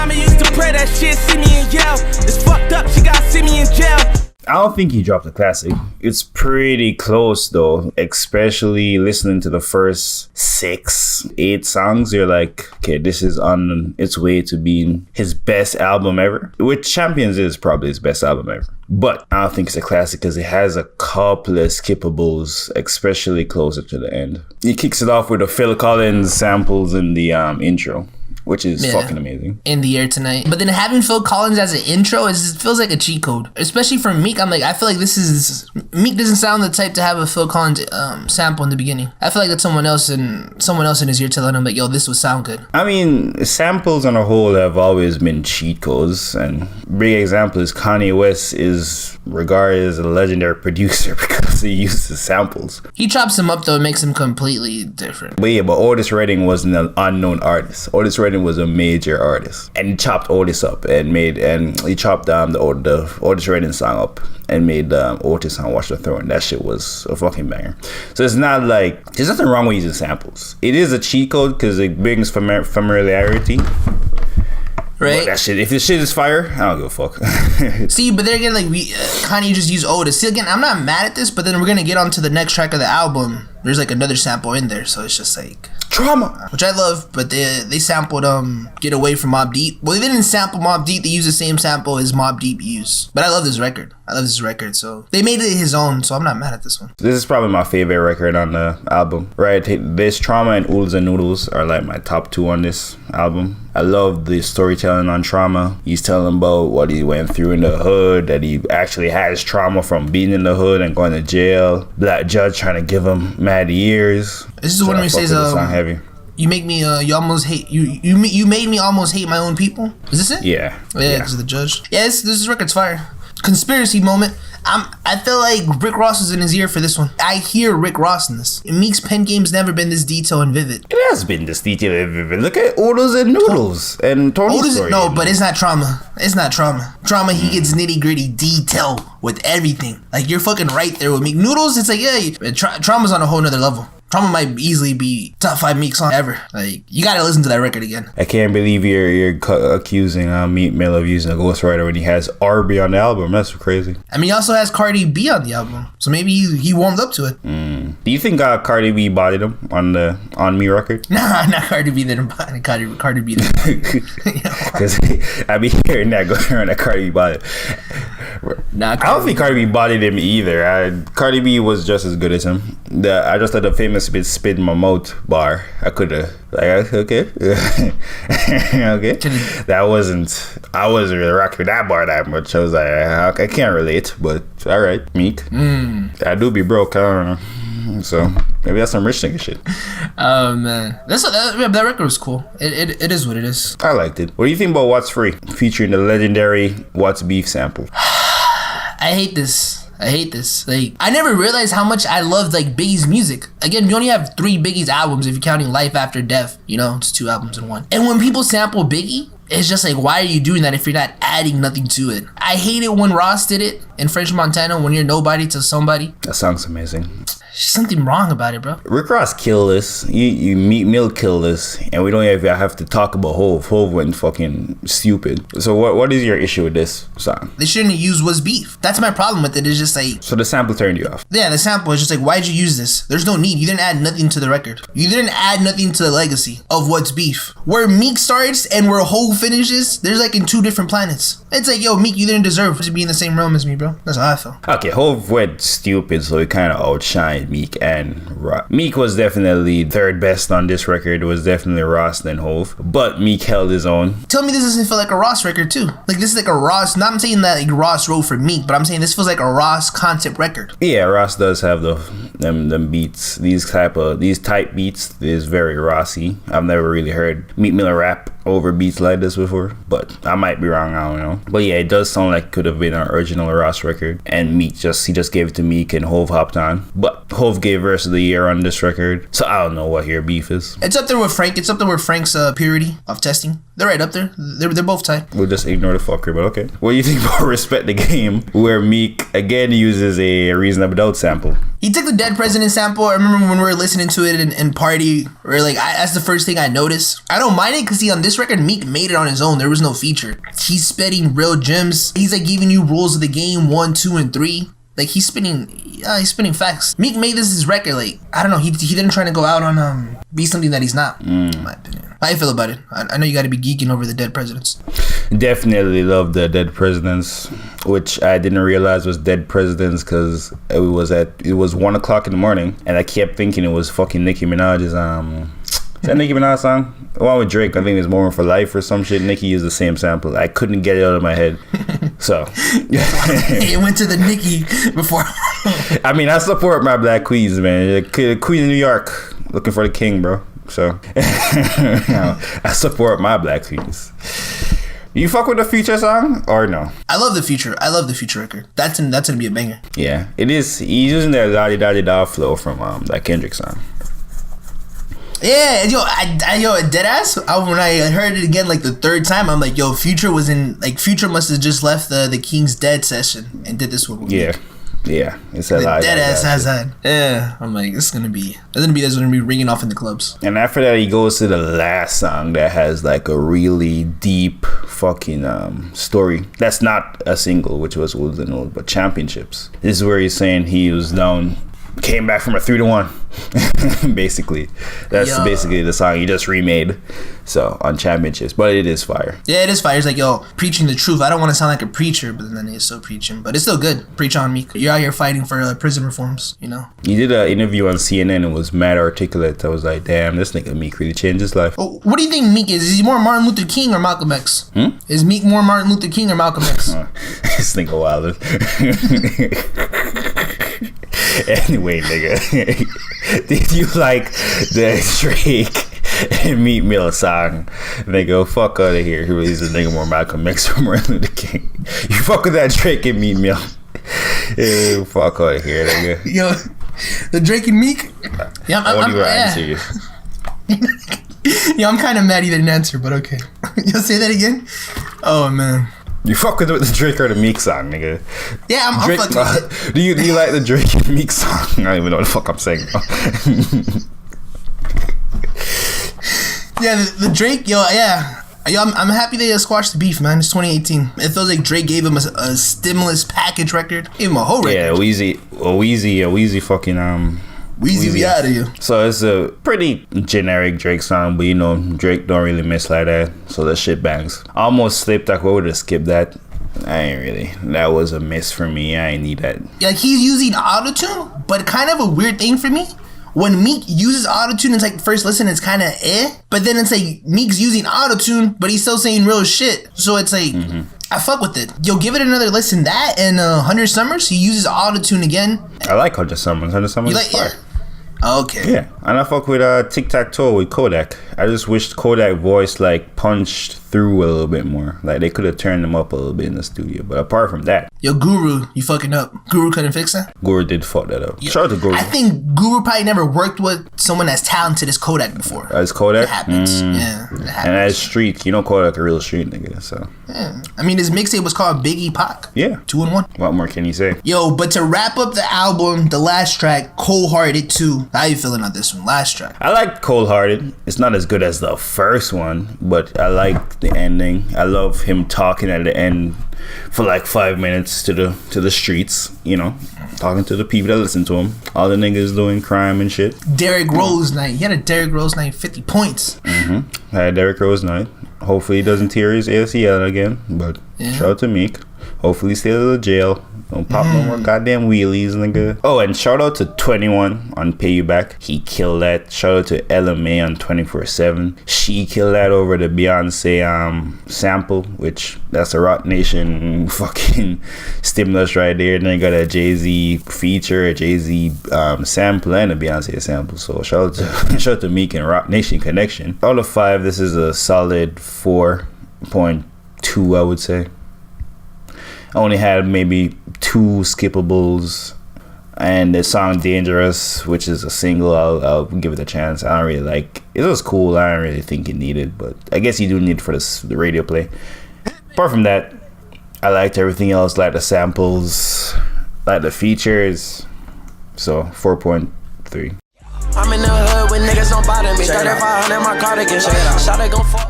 mama used to pray that shit, see me and yell. It's fucked up, she got see me in jail. I don't think he dropped a classic. It's pretty close though, especially listening to the first 6-8 songs. You're like, okay, this is on its way to being his best album ever. Which Champions is probably his best album ever. But I don't think it's a classic because it has a couple of skippables, especially closer to the end. He kicks it off with the Phil Collins samples in the intro, which is fucking amazing. In the air tonight. But then having Phil Collins as an intro, it feels like a cheat code. Especially for Meek, I feel like Meek doesn't sound the type to have a Phil Collins sample in the beginning. I feel like that's someone else in his ear telling him like, yo, this would sound good. I mean, samples on a whole have always been cheat codes, and big example is Kanye West is regarded as a legendary producer because he uses samples. He chops them up though, it makes them completely different. But yeah, but Otis Redding wasn't an unknown artist. Otis Redding was a major artist, and he chopped Otis up and he chopped the Otis Redding song up and made Otis on Watch the Throne. That shit was a fucking banger. So it's not like there's nothing wrong with using samples. It is a cheat code because it brings familiarity. Right. That shit. If this shit is fire, I don't give a fuck. See, but then again, like Kanye just used Otis. See, again, I'm not mad at this, but then we're gonna get on to the next track of the album. There's like another sample in there, so it's just like Trauma, which I love. But they sampled Get Away from Mobb Deep. Well, they didn't sample Mobb Deep. They used the same sample as Mobb Deep used. But I love this record. So they made it his own. So I'm not mad at this one. This is probably my favorite record on the album. Right, this Trauma and Oodles and Noodles are like my top 2 on this album. I love the storytelling on Trauma. He's telling about what he went through in the hood, that he actually has trauma from being in the hood and going to jail. Black judge trying to give him mad years. This is the one where he says, heavy. You make me, you almost hate, you made me almost hate my own people. Is this it? Yeah. Yeah, because of the judge. Yeah, this record's fire. Conspiracy moment. I feel like Rick Ross is in his ear for this one. I hear Rick Ross in this. Meek's pen game's never been this detailed and vivid. It has been this detailed and vivid. Look at Oodles and Noodles and Tony's story. No, but it's not Trauma. It's not Trauma. Trauma, he gets nitty gritty detail with everything. Like, you're fucking right there with Meek. Noodles, it's like, yeah, Trauma's on a whole nother level. Trauma might easily be top 5 Meek song ever. Like, you gotta listen to that record again. I can't believe you're accusing Meek Mill of using a ghostwriter when he has Arby on the album. That's crazy. I mean, he also has Cardi B on the album, so maybe he warmed up to it. Do you think Cardi B bodied him on Me record? Nah, not Cardi B. Cardi B. Because I be hearing that going around that Cardi B bodied. I don't think Cardi B bodied him either. Cardi B was just as good as him. I just had a famous spit in my mouth bar. I could have okay. Okay. I wasn't really rocking with that bar that much. I was like, I can't relate, but all right, Meek. I do be broke. I don't know. So maybe that's some rich nigga shit. Oh man, that record was cool. It is what it is. I liked it. What do you think about What's Free, featuring the legendary What's Beef sample? I hate this. Like, I never realized how much I loved like Biggie's music. Again, you only have 3 Biggie's albums if you're counting Life After Death. You know, it's 2 albums in one. And when people sample Biggie, it's just like, why are you doing that if you're not adding nothing to it? I hate it when Ross did it in French Montana, when you're nobody to somebody. That song's amazing. There's something wrong about it, bro. Rick Ross killed this. You Meek Mill killed this, and we don't even have to talk about Hove. Hove went fucking stupid. So what is your issue with this song? They shouldn't have used What's Beef. That's my problem with it. It's just like, so the sample turned you off. Yeah, the sample is just like, why'd you use this? There's no need. You didn't add nothing to the record. You didn't add nothing to the legacy of What's Beef. Where Meek starts and where Hove finishes, there's like in 2 different planets. It's like, yo, Meek, you didn't deserve to be in the same realm as me, bro. That's how I feel. Okay, Hove went stupid, so he kind of outshined Meek and Ross. Meek was definitely 3rd best on this record. It was definitely Ross then Hove, but Meek held his own. Tell me this doesn't feel like a Ross record too. Like, this is like a Ross, not I'm saying that like Ross wrote for Meek, but I'm saying this feels like a Ross concept record. Yeah, Ross does have them beats. These type beats is very Rossy. I've never really heard Meek Mill rap over beats like this before, but I might be wrong, I don't know. But yeah, it does sound like it could have been an original Ross record, and Meek he just gave it to Meek and Hove hopped on. But Hove gave Verse of the Year on this record, so I don't know what your beef is. It's up there with Frank. It's up there with Frank's Purity of Testing. They're right up there. They're both tied. We'll just ignore the fucker, but okay. What do you think about Respect the Game, where Meek again uses a Reasonable Doubt sample? He took the Dead President sample. I remember when we were listening to it in Party, where like that's the first thing I noticed. I don't mind it because on this record, Meek made it on his own. There was no feature. He's spitting real gems. He's like giving you rules of the game 1, 2, and 3. Like he's spitting facts. Meek made this his record. Like I don't know. He didn't try to go out on be something that he's not. In my opinion. How you feel about it? I know you got to be geeking over the Dead Presidents. Definitely love the Dead Presidents, which I didn't realize was Dead Presidents because it was 1:00 in the morning, and I kept thinking it was fucking Nicki Minaj's is that Nicki Minaj song? The one with Drake, I think it's Moment for Life or some shit. Nicki used the same sample. I couldn't get it out of my head. So it went to the Nicki before. I mean, I support my black queens, man. Queen of New York, looking for the king, bro. So I support my black queens. You fuck with the Future song or no? I love the Future. I love the Future record. That's gonna be a banger. Yeah, it is. He's using that da da da flow from that Kendrick song. Yeah, yo, deadass. When I heard it again, like the third time, I'm like, yo, Future was in, like, Future must have just left the King's Dead session and did this one. Yeah, it's a lot. Deadass has that. Yeah, I'm like, this is gonna be ringing off in the clubs. And after that, he goes to the last song that has like a really deep fucking story. That's not a single, which was Oodles and Noodles, but Championships. This is where he's saying he was down. Came back from a 3-1. Basically, that's basically the song he just remade. So on Championships, but it is fire. Yeah, it is fire. It's like, yo, preaching the truth. I don't want to sound like a preacher, but then he's still preaching. But it's still good. Preach on, Meek. You're out here fighting for prison reforms. You know. He did an interview on CNN and was mad articulate. I was like, damn, this nigga Meek really changed his life. Oh, what do you think Meek is? Is he more Martin Luther King or Malcolm X? Is Meek more Martin Luther King or Malcolm X? This nigga wild. Anyway, nigga, did you like the Drake and Meek Mill song? Nigga, fuck out of here. He's a nigga more Malcolm X or Martin Luther King. You fuck with that Drake and Meek Mill. Ew, fuck out of here, nigga. Yo, the Drake and Meek. Yeah, I'm answer you. Yeah, I'm kind of mad he didn't answer, but okay. You'll say that again? Oh man. You fucking with the Drake or the Meek song, nigga? Yeah, I'm fucking with it. Do you like the Drake and Meek song? I don't even know what the fuck I'm saying. Yeah, the Drake, yeah. Yo, I'm happy they squashed the beef, man. It's 2018. It feels like Drake gave him a stimulus package record. Gave him a whole record. Yeah, Weezy fucking Weezy, we out of here. So it's a pretty generic Drake song, but you know, Drake don't really miss like that, so the shit bangs. I almost slipped, I would have skipped that. I ain't really. That was a miss for me. I ain't need that. Like, he's using autotune, but kind of a weird thing for me. When Meek uses autotune, it's like first listen, it's kind of but then it's like Meek's using autotune, but he's still saying real shit. So it's like, I fuck with it. Yo, give it another listen. That and 100 Summers, he uses autotune again. I like 100 Summers. 100 Summers is fire. Okay. Yeah, and I fuck with Tic Tac Toe with Kodak. I just wish Kodak voice like punched through a little bit more. Like they could have turned him up a little bit in the studio. But apart from that, yo, Guru, you fucking up. Guru couldn't fix that. Guru did fuck that up. Shout out to Guru. I think Guru probably never worked with someone as talented as Kodak before. As Kodak, it happens. Yeah, it happens. And as street, you know, Kodak a real street nigga. So yeah. I mean, his mixtape was called Biggie Pac. Yeah, 2-in-1. What more can you say? Yo, but to wrap up the album, the last track, Cold Hearted 2. How you feeling on this one? Last track. I like Cold Hearted. It's not as good as the first one, but I like the ending. I love him talking at the end for like 5 minutes to the streets, you know, talking to the people that listen to him. All the niggas doing crime and shit. Derrick Rose night. He had a Derrick Rose night, 50 points. I had Derrick Rose night. Hopefully he doesn't tear his ACL again, but shout out to Meek. Hopefully he stays out of jail. Don't pop no more goddamn wheelies, nigga. Oh, and shout out to 21 on Pay You Back. He killed that. Shout out to Ella Mai on 24/7. She killed that over the Beyonce sample, which that's a Rock Nation fucking stimulus right there. And then you got a Jay-Z feature, a Jay-Z sample, and a Beyonce sample. So shout out to Meek and Rock Nation connection. Out of 5, this is a solid 4.2, I would say. I only had maybe 2 skippables, and the song Dangerous, which is a single, I'll give it a chance. I don't really like it. Was cool. I don't really think it needed, but I guess you do need it for the radio play. Apart from that, I liked everything else, like the samples, like the features. So 4.3. I'm in the hood with niggas don't bother me. 3500 my cardigan. Shot gon' fuck.